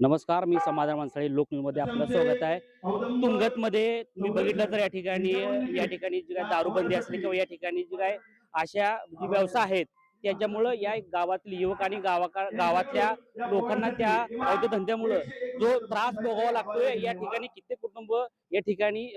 नमस्कार, मी समाधान मानसाळे लोकन्यूजमध्ये आपलं स्वागत आहे. तुंगतमध्ये मी बघितलं तर या ठिकाणी जी काय दारूबंदी असली किंवा या ठिकाणी जी काय अशा जी व्यवसाय आहेत, त्याच्यामुळं या गावातील युवक आणि गावातल्या लोकांना त्या अवैध जो त्रास भोगावा लागतोय, या ठिकाणी कित्येक कुटुंब या ठिकाणी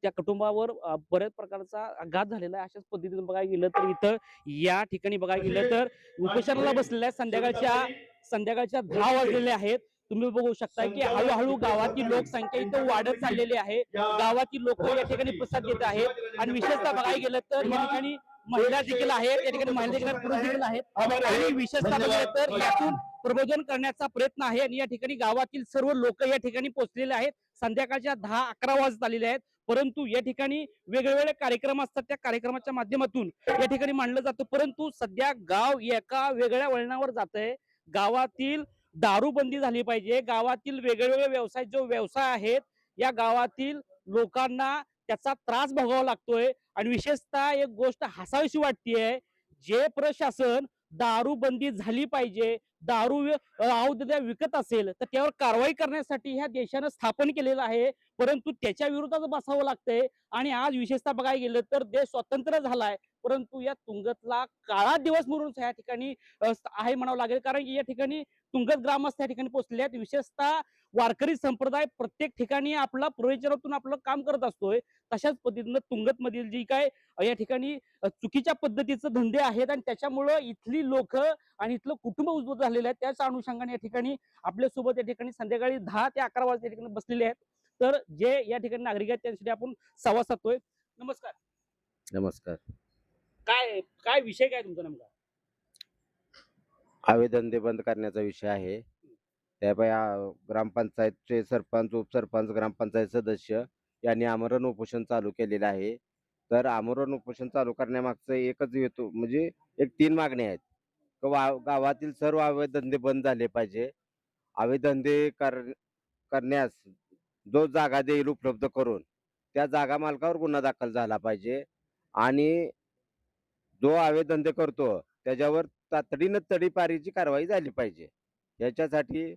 त्या कुटुंबावर बऱ्याच प्रकारचा आघात झालेला आहे. अशाच पद्धतीने बघायला गेलं तर इथं या ठिकाणी बघायला गेलं तर उपोषणाला बसलेल्या संध्याकाळच्या 10 वाजलेले आहेत. तुम्ही बघू शकता की हळूहळू गावातील लोकसंख्या इथं वाढत चाललेली आहे. गावातील लोक या ठिकाणी प्रतिसाद देत आहेत आणि विशेषतः बघायला गेलं तर या ठिकाणी महिला देखील आहेत, या ठिकाणी महिला देखील पुरुष देखील आहेत आणि विशेषतः बघितलं तर यातून प्रबोधन करण्याचा प्रयत्न आहे आणि या ठिकाणी गावातील सर्व लोक या ठिकाणी पोहोचलेले आहेत. संध्याकाळच्या 10-11 वाजत आलेले आहेत, परंतु या ठिकाणी वेगवेगळे कार्यक्रम असतात. त्या कार्यक्रमाच्या माध्यमातून या ठिकाणी मांडलं जातं, परंतु सध्या गाव एका वेगळ्या वळणावर जात आहे. गावातील दारूबंदी झाली पाहिजे. गावातील वेगवेगळे व्यवसाय आहेत, या गावातील लोकांना त्याचा त्रास भोगावा लागतोय आणि विशेषतः एक गोष्ट हसावीशी वाटतेय, जे प्रशासन दारूबंदी झाली पाहिजे, अवैधरित्या विकत असेल तर त्यावर कारवाई करण्यासाठी ह्या देशानं स्थापन केलेलं आहे, परंतु त्याच्या विरोधात बसावं लागतंय. आणि आज विशेषतः बघायला गेलं तर देश स्वतंत्र झालाय, परंतु या तुंगतला काळा दिवस म्हणून या ठिकाणी आहे म्हणावं लागेल. कारण की या ठिकाणी तुंगत ग्रामस्थ या ठिकाणी पोहोचले आहेत. विशेषतः वारकरी संप्रदाय प्रत्येक ठिकाणी आपला प्रवचनातून आपलं काम करत असतोय. तशाच पद्धतीनं तुंगत मधील जी काय या ठिकाणी चुकीच्या पद्धतीचं धंदे आहेत आणि त्याच्यामुळं इथली लोक आणि इथलं कुटुंब उद्ध्वस्त झालेलं आहे. त्याच अनुषंगाने या ठिकाणी आपल्यासोबत या ठिकाणी संध्याकाळी 10 ते 11 वाजता या ठिकाणी बसलेले आहेत. तर जे या ठिकाणी नागरिक आहेत त्यांच्यासाठी आपण संवाद साधतोय. नमस्कार. नमस्कार. काय काय विषय काय तुमचा नेमका? हवे धंदे बंद करण्याचा विषय आहे. त्यापायी ग्रामपंचायतचे सरपंच, उपसरपंच, ग्रामपंचायत सदस्य यांनी आमरण उपोषण चालू केलेलं आहे. तर आमरण उपोषण चालू करण्यामागचं एकच हेतू म्हणजे एक 3 मागण्या आहेत. गावातील सर्व अवैध धंदे बंद झाले पाहिजे. अवैध धंदे करण्यास जो जागा देईल उपलब्ध करून, त्या जागा मालकावर गुन्हा दाखल झाला पाहिजे आणि जो अवैध धंदे करतो त्याच्यावर तातडीनं तडीपारीची कारवाई झाली पाहिजे. याच्यासाठी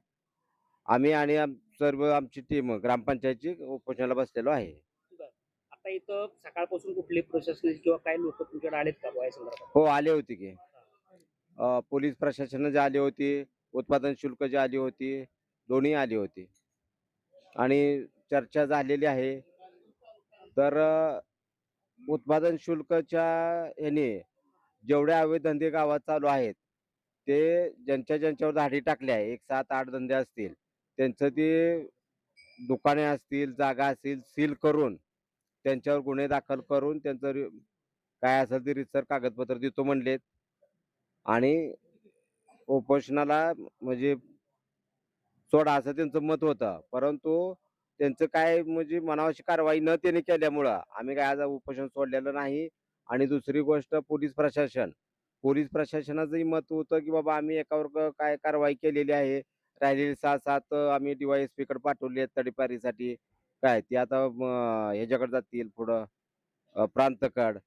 आम्ही आणि सर्व आमची टीम ग्रामपंचायतची उपोषणाला बसलेलो आहे. बरं. आता इथं सकाळपासून कुठले प्रशासनाचे किंवा काही लोक तुमच्याकडे आलेत का बुवा या संदर्भात? हो, आले होते की. पोलीस प्रशासन जे आली होती, उत्पादन शुल्क जी आली होती, दोन्ही आली होती आणि चर्चा झालेली आहे. तर उत्पादन शुल्कच्या ह्याने जेवढे अवैध धंदे गावात चालू आहेत, ते ज्यांच्यावर धाडी टाकल्या आहे, एक 7-8 धंदे असतील, त्यांचं ते दुकाने असतील, जागा असतील, सील करून त्यांच्यावर गुन्हे दाखल करून त्यांचं काय असेल ते रीतसर कागदपत्र देतो म्हणलेत आणि उपोषणाला म्हणजे सोडा असं त्यांचं मत होतं. परंतु त्यांचं काय म्हणजे मनावशी कारवाई न त्याने केल्यामुळं आम्ही काय आज उपोषण सोडलेलं नाही. आणि दुसरी गोष्ट पोलीस प्रशासनाचंही मत होतं, की बाबा आम्ही एकावर काय कारवाई केलेली आहे. राहिलेले 6-7 आम्ही DYSPकडे पाठवले आहेत तडीपारीसाठी. काय ते आता ह्याच्याकडे जातील पुढं प्रांतकड.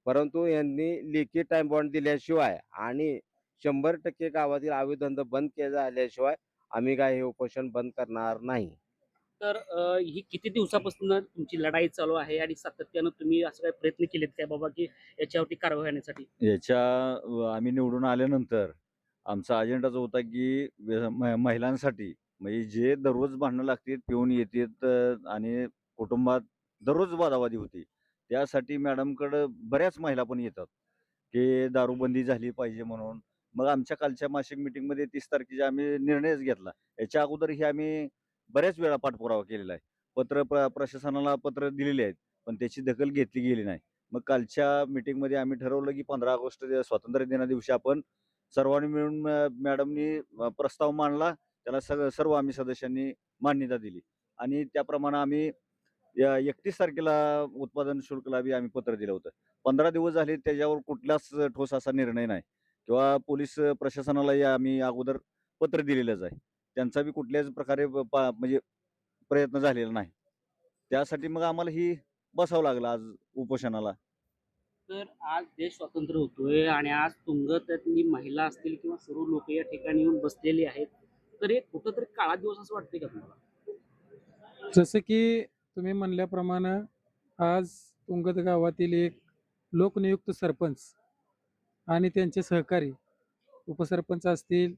परंतु यांनी लेखी टाइम बॉन्ड दिल्याशिवाय आणि 100% गावातील अवैध धंदा बंद झाल्याशिवाय आम्ही काय हे उपोषण बंद करणार नाही. तर ही किती दिवसापासून तुमची लढाई चालू आहे आणि सातत्यानं तुम्ही असं काही प्रयत्न केलेत काय बाबा की याच्यावरती कारवाई करण्यासाठी? आम्ही निवडून आल्यानंतर आमचा अजेंडा जो होता की महिलांसाठी म्हणजे जे दररोज भांडणं लागतील, पिऊन येतात आणि कुटुंबात दररोज वादावादी होती. त्यासाठी मॅडमकडं बऱ्याच महिला पण येतात, की दारूबंदी झाली पाहिजे म्हणून. मग आमच्या कालच्या मासिक मीटिंगमध्ये 30 तारखेचा आम्ही निर्णयच घेतला. याच्या अगोदरही आम्ही बऱ्याच वेळा पाठपुरावा केलेला आहे. प्रशासनाला पत्र दिलेली आहेत, पण त्याची दखल घेतली गेली नाही. मग कालच्या मीटिंगमध्ये आम्ही ठरवलं, की 15 ऑगस्ट स्वातंत्र्य दिना दिवशी आपण सर्वांनी मिळून मॅडमनी प्रस्ताव मांडला. त्याला सर्व आम्ही सदस्यांनी मान्यता दिली आणि त्याप्रमाणे आम्ही 31 तारखेला उत्पादन शुल्कला बी आम्ही पत्र दिलं होतं. 15 दिवस झाले त्याच्यावर कुठलाच ठोस असा निर्णय नाही किंवा पोलीस प्रशासनालाही आम्ही अगोदर पत्र दिलेलंच आहे. त्यांचा बी कुठल्याच प्रकारे म्हणजे प्रयत्न झालेला नाही. त्यासाठी मग आम्हाला ही बसावं लागलं आज उपोषणाला. तर आज देश स्वतंत्र होतोय आणि आज तुंगतातली महिला असतील किंवा सर्व लोक या ठिकाणी येऊन बसलेली आहेत. तर हे कुठंतरी काळा दिवस असं वाटतंय का तुम्हाला? जसं की तुम्ही म्हणल्याप्रमाणे आज तुंगत गावातील एक लोकनियुक्त सरपंच आणि त्यांचे सहकारी उपसरपंच असतील,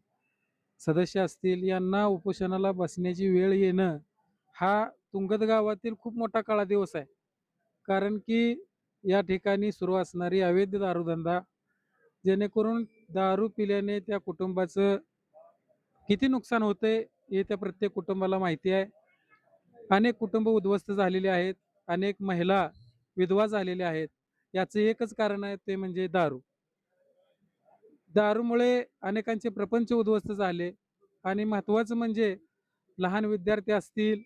सदस्य असतील, यांना उपोषणाला बसण्याची वेळ येणं हा तुंगत गावातील खूप मोठा काळा दिवस आहे. कारण की या ठिकाणी सुरू असणारी अवैध दारूधंदा, जेणेकरून दारू पिल्याने त्या कुटुंबाचं किती नुकसान होतंय हे त्या प्रत्येक कुटुंबाला माहिती आहे. अनेक कुटुंब उद्ध्वस्त झालेली आहेत. अनेक महिला विधवा झालेल्या आहेत. याचं एकच कारण आहे, ते म्हणजे दारू. दारूमुळे अनेकांचे प्रपंच उद्ध्वस्त झाले आणि महत्त्वाचं म्हणजे लहान विद्यार्थी असतील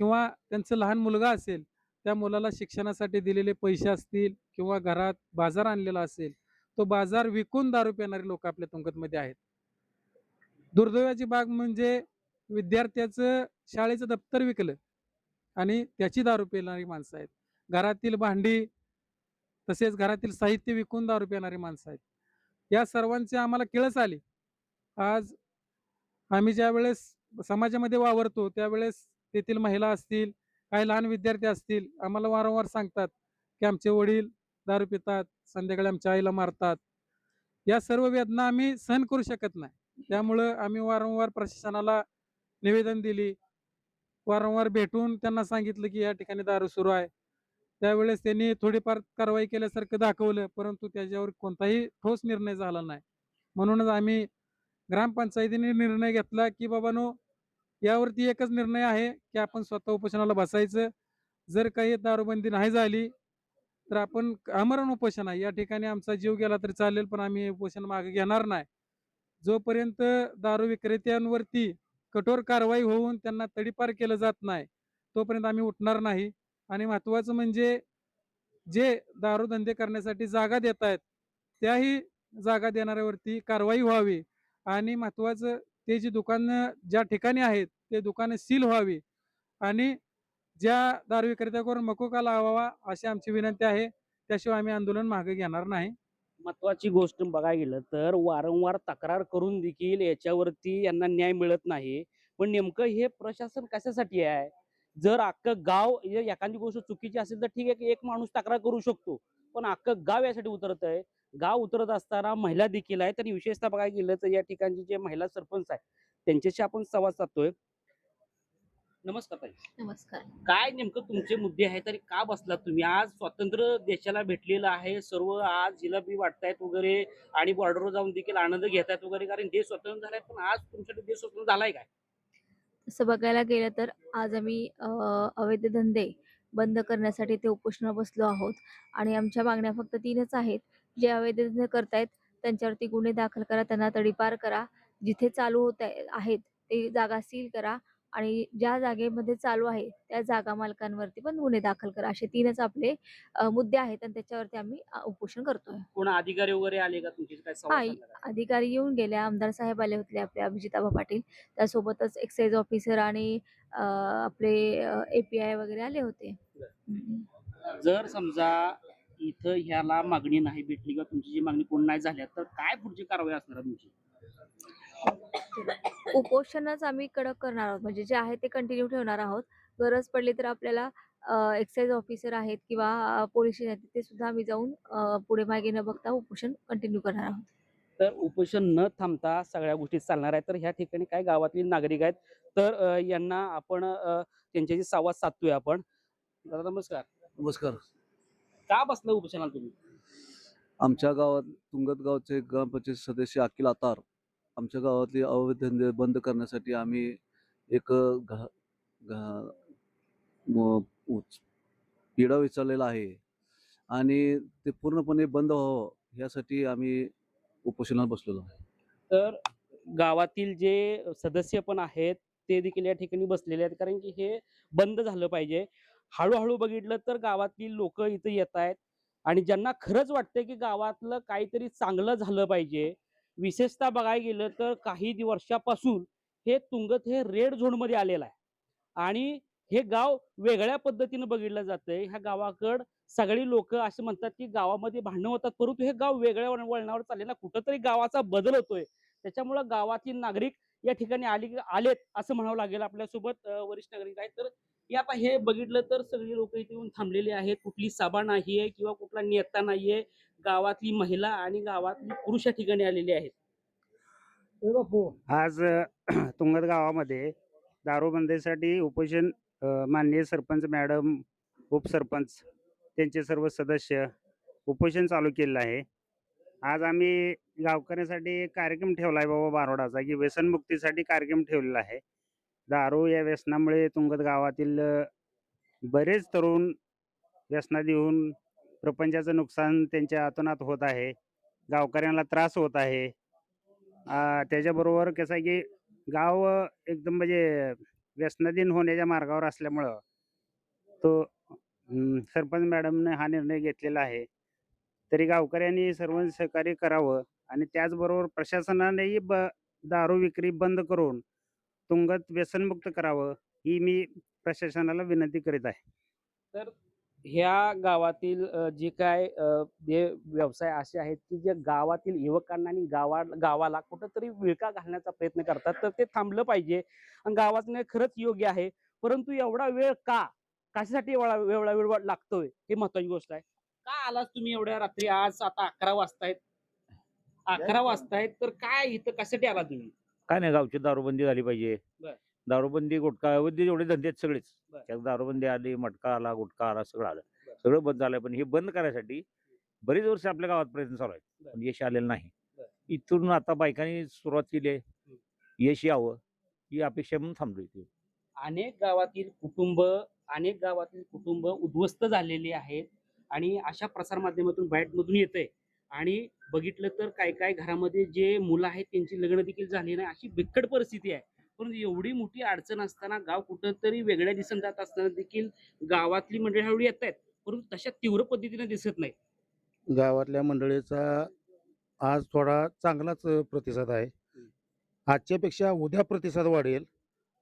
किंवा त्यांचं लहान मुलगा असेल, त्या मुलाला शिक्षणासाठी दिलेले पैसे असतील किंवा घरात बाजार आणलेला असेल, तो बाजार विकून दारू पिणारे लोक आपल्या तुंगतमध्ये आहेत. दुर्दैवाची बाब म्हणजे विद्यार्थ्याचं शाळेचं दप्तर विकलं आणि त्याची दारू पिणारी माणसं आहेत. घरातील भांडी तसेच घरातील साहित्य विकून दारू पिणारी माणसं आहेत. या सर्वांची आम्हाला किळस आली. आज आम्ही ज्यावेळेस समाजामध्ये वावरतो त्यावेळेस तेथील महिला असतील, काही लहान विद्यार्थी असतील, आम्हाला वारंवार सांगतात की आमचे वडील दारू पितात, संध्याकाळी आमच्या आईला मारतात. या सर्व वेदना आम्ही सहन करू शकत नाही. त्यामुळं आम्ही वारंवार प्रशासनाला निवेदन दिली, वारंवार भेटून त्यांना सांगितलं की या ठिकाणी दारू सुरू आहे. त्यावेळेस त्यांनी थोडीफार कारवाई केल्यासारखं दाखवलं, परंतु त्याच्यावर कोणताही ठोस निर्णय झाला नाही. म्हणूनच आम्ही ग्रामपंचायतीने निर्णय घेतला की बाबांनो, यावरती एकच निर्णय आहे की आपण स्वतः उपोषणाला बसायचं. जर काही दारूबंदी नाही झाली तर आपण आमरण उपोषण आहे. या ठिकाणी आमचा जीव गेला तरी चालेल, पण आम्ही हे उपोषण मागे घेणार नाही. जोपर्यंत दारू विक्रेत्यांवरती कठोर कारवाई होऊन त्यांना तडीपार केलं जात नाही, तोपर्यंत आम्ही उठणार नाही. आणि महत्त्वाचं म्हणजे जे दारूधंदे करण्यासाठी जागा देत आहेत, त्याही जागा देणाऱ्यावरती कारवाई व्हावी. आणि महत्त्वाचं, ते जी दुकानं ज्या ठिकाणी आहेत ते दुकानं सील व्हावी आणि ज्या दारू विक्रेत्यावर मकोका लावावा अशी आमची विनंती आहे. त्याशिवाय आम्ही आंदोलन मागे घेणार नाही. महत्वाची गोष्ट बघायला गेलं तर वारंवार तक्रार करून देखील याच्यावरती यांना न्याय मिळत नाही. पण नेमकं हे प्रशासन कशासाठी आहे? जर अख्खं गाव एखादी गोष्ट चुकीची असेल तर ठीक आहे की एक माणूस तक्रार करू शकतो, पण अख्खं गाव यासाठी उतरत आहे. गाव उतरत असताना महिला देखील आहेत आणि विशेषतः बघायला गेलं तर या ठिकाणचे जे महिला सरपंच आहेत त्यांच्याशी आपण संवाद साधतोय. नमस्कार ताई. नमस्कार. काय नेमकं तुमचे मुद्दे आहेत आणि का बसलात तुम्ही? आज स्वातंत्र्य देशाला भेटलेलं आहे, सर्व आज जिलेबी वाटतायत वगैरे आणि बॉर्डरवर जाऊन देखील आनंद घेतायत वगैरे, कारण देश स्वतंत्र झालाय. पण आज तुमच्याकडे देश स्वतंत्र झालाय काय? तसं बघायला गेलं तर आज आम्ही अवैध धंदे बंद करण्यासाठी ते उपोषणाला बसलो आहोत आणि आमच्या मागण्या फक्त 3च आहेत. जे अवैध धंदे करतायत त्यांच्यावरती गुन्हे दाखल करा, त्यांना तडीपार करा. जिथे चालू आहेत ते जागा सील करा आणि ज्या जागेमध्ये चालू आहे त्या जागा मालकांवरती पण गुन्हे दाखल करा. असे 3च आपले मुद्दे आहेत आणि त्याच्यावरती आम्ही उपोषण करतोय. कोण अधिकारी वगैरे आले का तुमच्याशी काय संवाद हां, साधला का? अधिकारी येऊन गेले. आमदार साहेब आले होते आपले अभिजित पाटील. त्यासोबतच एक्साईज ऑफिसर आणि आपले API वगैरे आले होते. हं. जर समजा इथं ह्याला मागणी नाही भेटली किंवा तुमची जी मागणी पूर्ण नाही झाल्या तर काय पुढची कारवाई असणार आहे तुमची? उपोषणच आम्ही कडक करणार आहोत. म्हणजे जे आहे ते कंटिन्यू ठेवणार आहोत. गरज पडली तर आपल्याला एक्साईज ऑफिसर आहेत किंवा पोलीस स्टेशन आहेत तिथे सुद्धा आम्ही जाऊन पुढे मागे न बघता उपोषण कंटिन्यू करणार आहोत. तर उपोषण न थांबता सगळ्या गोष्टी चालणार आहेत. तर ह्या ठिकाणी काही गावातील नागरिक आहेत, तर यांना आपण त्यांच्याशी संवाद साधतोय आपण. दादा नमस्कार. नमस्कार. का बसला उपोषणाला तुम्ही? आमच्या गावात तुंगत गावचे ग्रामपंचायत सदस्य अखिल आतार आमच्या गावातले अवैध धंदे बंद करण्यासाठी आम्ही एक पिढा विचारलेला आहे आणि ते पूर्णपणे बंद व्हावं यासाठी आम्ही उपोषणाला बसलेलो आहे. तर गावातील जे सदस्य पण आहेत ते देखील या ठिकाणी बसलेले आहेत, कारण की हे बंद झालं पाहिजे. हळूहळू बघितलं तर गावातील लोक इथं येत आहेत आणि ज्यांना खरंच वाटतंय की गावातलं काहीतरी चांगलं झालं पाहिजे. विशेषतः बघायला गेलं तर काही वर्षापासून हे तुंगत हे रेड झोन मध्ये आलेलं आहे आणि हे गाव वेगळ्या पद्धतीनं बघितलं जातंय. ह्या गावाकड सगळी लोक असे म्हणतात की गावामध्ये भांडणं होतात, परंतु हे गाव वेगळ्या वळणावर चाललेलं, कुठंतरी गावाचा बदल होतोय. त्याच्यामुळं गावातील नागरिक या ठिकाणी आलेत असं म्हणावं लागेल. आपल्यासोबत वरिष्ठ नागरिक आहेत. तर हे आता हे बघितलं तर सगळी लोक इथे येऊन थांबलेली आहेत. कुठली सभा नाहीये किंवा कुठला नेता नाहीये. गावातली महिला आणि गावातली पुरुष या ठिकाणी आलेले आहेत. आज तुंगत गावामध्ये दारूबंदीसाठी उपोषण माननीय सरपंच मॅडम, उपसरपंच त्यांचे सर्व सदस्य उपोषण चालू केलेलं आहे. आज आम्ही गावकऱ्यांसाठी एक कार्यक्रम ठेवला आहे बाबा बारोडाचा, की व्यसनमुक्तीसाठी कार्यक्रम ठेवलेला आहे. दारू या व्यसनामुळे तुंगत गावातील बरेच तरुण व्यसनात येऊन प्रपंचाचं नुकसान त्यांच्या हातोनात होत आहे. गावकऱ्यांना त्रास होत आहे. त्याच्याबरोबर कसं आहे की गाव एकदम म्हणजे व्यसनाधीन होण्याच्या मार्गावर असल्यामुळं तो सरपंच मॅडमने हा निर्णय घेतलेला आहे. तरी गावकऱ्यांनी सर्व सहकार्य करावं आणि त्याचबरोबर प्रशासनानेही दारू विक्री बंद करून तुंगत व्यसनमुक्त करावं ही मी प्रशासनाला विनंती करीत आहे. तर ह्या गावातील जे काय जे व्यवसाय असे आहेत की जे गावातील युवकांना आणि गावाला कुठंतरी विळखा घालण्याचा प्रयत्न करतात, तर ते थांबलं पाहिजे. आणि गावातनं खरंच योग्य आहे. परंतु एवढा वेळ का? कशासाठी एवढा वेळ लागतोय ही महत्वाची गोष्ट आहे. का आलात तुम्ही एवढ्या रात्री? आज आता 11 वाजतायत. 11 वाजतायत तर काय इथं कशासाठी आला तुम्ही? काय नाही, गावची दारूबंदी झाली पाहिजे. बर. दारूबंदी, गुटखा वैद्य जेवढे धंदे आहेत सगळेच. बर. त्यात दारूबंदी आली, मटका आला, गुटखा आला, सगळं आलं. बर. सगळं बंद झालंय. पण हे बंद करायसाठी बरीच वर्ष आपल्या गावात प्रयत्न चालू आहेत. बर. पण यश आलेलं नाही. बर. इथून आता बायकांनी सुरुवात केली आहे. यश यावं ही अपेक्षा म्हणून थांबलोय इथे. अनेक गावातील कुटुंब उद्ध्वस्त झालेली आहेत आणि अशा प्रसारमाध्यमातून बाईटमधून येतंय. आणि बघितलं तर काय घरामध्ये जे मुलं आहेत त्यांची लग्न देखील झाली नाही, अशी बिकट परिस्थिती आहे. परंतु एवढी मोठी अडचण असताना, गाव कुठंतरी वेगळ्या दिसून जात असताना देखील गावातली मंडळी हळूहळू येत आहेत, परंतु तशा तीव्र पद्धतीने दिसत नाही. गावातल्या मंडळीचा आज थोडा चांगलाच प्रतिसाद आहे. आजच्यापेक्षा उद्या प्रतिसाद वाढेल.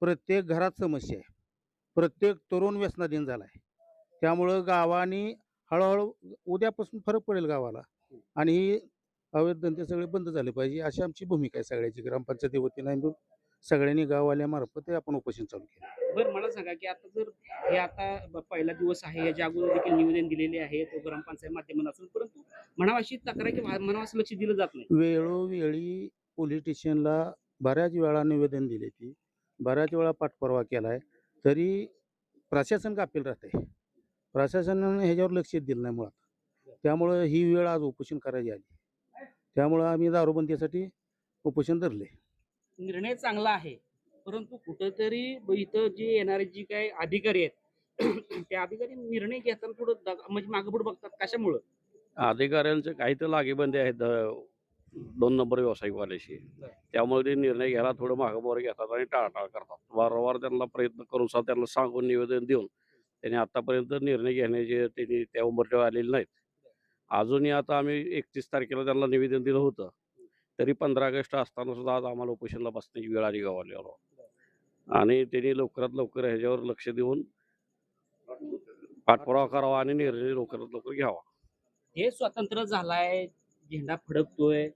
प्रत्येक घरात समस्या आहे. प्रत्येक तरुण व्यसनाधीन झाला आहे. त्यामुळं गावाने हळूहळू उद्यापासून फरक पडेल गावाला आणि ही अवैध धंदे सगळे बंद झाले पाहिजे अशी आमची भूमिका आहे सगळ्याची. ग्रामपंचायती वतीनं आम्ही सगळ्यांनी गाववाल्यामार्फत ते आपण उपोषण चालू केलं. बरं, मला सांगा की आता जर हे पहिला दिवस आहे, याच्या अगोदर देखील निवेदन दिलेले आहे तो ग्रामपंचायत माध्यमातून, परंतु म्हणावाशी तक्रार की म्हणावाशी लक्ष दिलं जात नाही. वेळोवेळी पोलीस स्टेशनला बऱ्याच वेळा निवेदन दिले ती, बऱ्याच वेळा पाठपुरावा केलाय, तरी प्रशासन गाफील राहते. प्रशासनाने ह्याच्यावर लक्ष दिलं नाही मुळात. त्यामुळं ही वेळ आज उपोषण करायची आली. त्यामुळं आम्ही दारूबंदीसाठी उपोषण धरले. निर्णय चांगला आहे, परंतु कुठंतरी इथं जे येणारे जी काही अधिकारी आहेत त्या अधिकारी निर्णय घेताना थोडं म्हणजे मागे पुढे बघतात. कशामुळं? अधिकाऱ्यांचे काही तर लागेबंदी आहेत 2 नंबर व्यावसायिकवाल्याशी. त्यामुळे ते निर्णय घ्यायला थोडं मागेपुढे घेतात आणि टाळाटाळ करतात. वारंवार त्यांना प्रयत्न करून त्यांना सांगून निवेदन देऊन त्यांनी आतापर्यंत निर्णय घेण्याचे त्यांनी त्या उंबरठ्यावर आलेले नाहीत. अजूनही आता आम्ही 31 तारखेला त्यांना निवेदन दिलं होतं, तरी 15 ऑगस्ट असताना सुद्धा आज आम्हाला उपोषणाला बसण्याची वेळ आली गावाला. आणि त्यांनी लवकरात लवकर ह्याच्यावर लक्ष देऊन पाठपुरावा करावा आणि निर्णय लवकरात लवकर घ्यावा. देश स्वतंत्र झालाय, झेंडा फडकतोय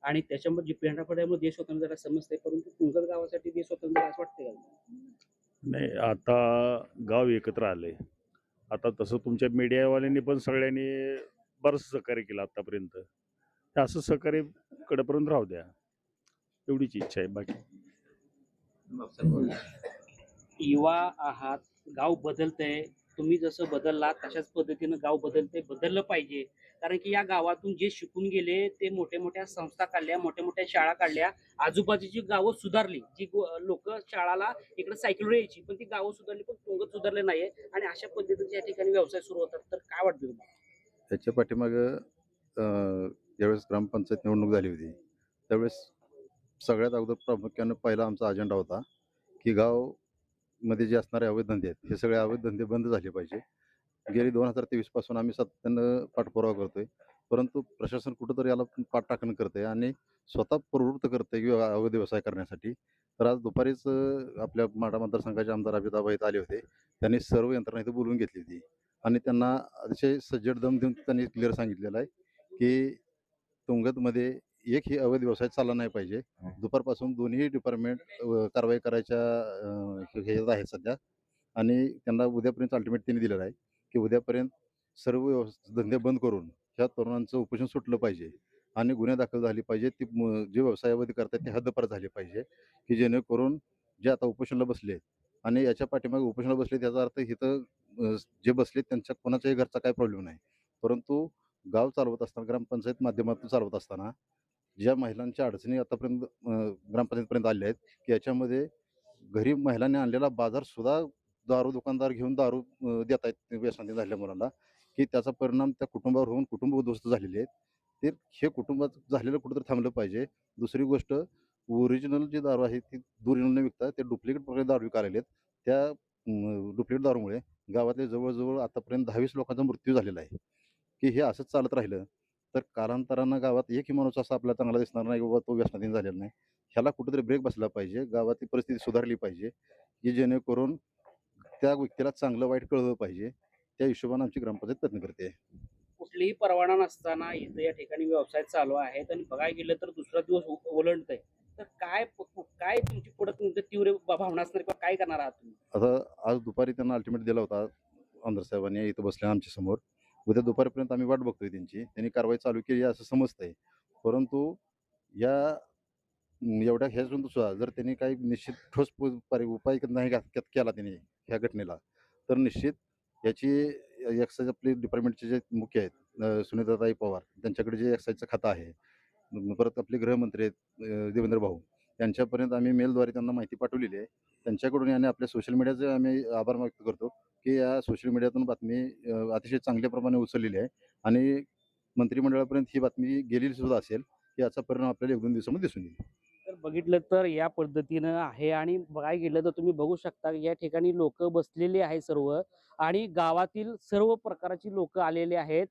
आणि त्याच्यामुळे झेंडा फडकल्यामुळे देश स्वतंत्र झाला समजतंय, परंतु तुंगत गावासाठी देश स्वतंत्र असं वाटतंय का? नाही, आता गाव एकत्र आलंय. आता तसं तुमच्या मीडियावाल्यांनी पण सगळ्यांनी बरंच सहकार्य केलं आतापर्यंत. हे असं सहकार्य कडेपर्यंत राहू द्या, एवढीच इच्छा आहे. बाकी युवा आहात, गाव बदलतंय, तुम्ही जसं बदलला तशाच पद्धतीनं गाव बदलतंय, बदललं पाहिजे. कारण की या गावातून जे शिकून गेले ते मोठ्या संस्था काढल्या, मोठ्या शाळा काढल्या, आजूबाजूची गावं सुधारली. जी लोक शाळाला इकडे सायकलवर यायची, पण ती गावं सुधारली, पण तुंगत सुधारले नाहीये. आणि अशा पद्धतीने या ठिकाणी व्यवसाय सुरू होतात. तर काय वाटतं तुम्हाला? त्याच्या पाठीमागं ज्यावेळेस ग्रामपंचायत निवडणूक झाली होती त्यावेळेस सगळ्यात अगोदर प्रामुख्यानं पहिला आमचा अजेंडा होता की गावमध्ये जे असणारे अवैध धंदे आहेत हे सगळे अवैध धंदे बंद झाले पाहिजे. गेली 2023 पासून आम्ही सातत्यानं पाठपुरावा करतोय, परंतु प्रशासन कुठंतरी याला पाठटाकण करतंय आणि स्वतः प्रवृत्त करतंय की अवैध व्यवसाय करण्यासाठी. तर आज दुपारीच आपल्या माढा मतदारसंघाचे आमदार अभिताभ आले होते. त्यांनी सर्व यंत्रणा इथं बोलवून घेतली होती आणि त्यांना अतिशय सज्जड दम देऊन त्यांनी क्लिअर सांगितलेलं आहे की तुंगतमध्ये एकही अवैध व्यवसाय चालला नाही पाहिजे. दुपारपासून दोन्ही डिपार्टमेंट कारवाई करायच्या ह्याच्यात आहे सध्या. आणि त्यांना उद्यापर्यंत अल्टिमेट त्यांनी दिलेलं आहे की उद्यापर्यंत सर्व धंदे बंद करून ह्या तरुणांचं उपोषण सुटलं पाहिजे आणि गुन्हे दाखल झाले पाहिजे. ती जे व्यवसायामध्ये करतात ते हद्दपार झाले पाहिजे की जेणेकरून जे आता उपोषणाला बसले आणि याच्या पाठीमागे उपोषणाला बसले त्याचा अर्थ इथं जे बसले त्यांच्या कोणाच्याही घरचा काही प्रॉब्लेम नाही. परंतु गाव चालवत असताना ग्रामपंचायत माध्यमातून चालवत असताना ज्या महिलांच्या अडचणी आतापर्यंत ग्रामपंचायतपर्यंत आल्या आहेत की याच्यामध्ये घरी महिलांनी आणलेला बाजार सुद्धा दारू दुकानदार घेऊन दारू देत आहेत व्यसनाधीन झालेल्या मुलांना की त्याचा परिणाम त्या कुटुंबावर होऊन कुटुंब उद्ध्वस्त झालेले आहेत. ते हे कुटुंबात झालेलं कुठंतरी थांबलं पाहिजे. दुसरी गोष्ट ओरिजिनल जी दारू आहे ती दूर न विकता ते डुप्लिकेट प्रकारे दारू विकायला लागलेत. त्या डुप्लिकेट दारूमुळे गावातले जवळजवळ आतापर्यंत 10-20 लोकांचा मृत्यू झालेला आहे की हे असंच चालत राहिलं तर कालांतरानं गावात एकही माणूस असा आपल्याला चांगला दिसणार नाही बाबा तो व्यसनाधीन झालेला नाही. ह्याला कुठेतरी ब्रेक बसला पाहिजे. गावातली परिस्थिती सुधारली पाहिजे की जेणेकरून त्या व्यक्तीला चांगलं वाईट कळलं पाहिजे. त्या हिशोबाने आमची ग्रामपंचायत प्रयत्न करते. कुठलीही परवाना नसताना इथं या ठिकाणी व्यवसाय चालू आहेत आणि बघायला गेलं तर दुसरा दिवस ओलांडतंय, तर काय काय तुमची पुढे तुमची तीव्र भावना असणार किंवा काय करणार आहात तुम्ही? आता आज दुपारी त्यांना अल्टिमेट दिला होता आमदार साहेबांनी इथं बसल्या आमच्या समोर. उद्या दुपारपर्यंत आम्ही वाट बघतोय त्यांची. त्यांनी कारवाई चालू केली आहे असं समजतंय. परंतु या एवढ्या ह्याच्यातून सुद्धा जर त्यांनी काही निश्चित ठोस उपाय नाही केला त्यांनी ह्या घटनेला तर निश्चित याची एक्साईज आपले डिपार्टमेंटचे जे मुख्य आहेत सुनीताताई पवार त्यांच्याकडे जे एक्साईजचं खातं आहे. परत आपले गृहमंत्री आहेत देवेंद्र भाऊ त्यांच्यापर्यंत आम्ही मेलद्वारे त्यांना माहिती पाठवलेली आहे. त्यांच्याकडून आणि आपल्या सोशल मीडियाचे आम्ही आभार व्यक्त करतो की या सोशल मीडियातून बातमी अतिशय चांगल्या प्रमाणे उचललेली आहे आणि मंत्रिमंडळापर्यंत ही बातमी गेलेली सुद्धा असेल की याचा परिणाम आपल्याला 1-2 दिवसामध्ये दिसून येईल. तर बघितलं तर या पद्धतीनं आहे आणि बघायला गेलं तर तुम्ही बघू शकता की या ठिकाणी लोक बसलेले आहेत सर्व आणि गावातील सर्व प्रकारची लोक आलेले आहेत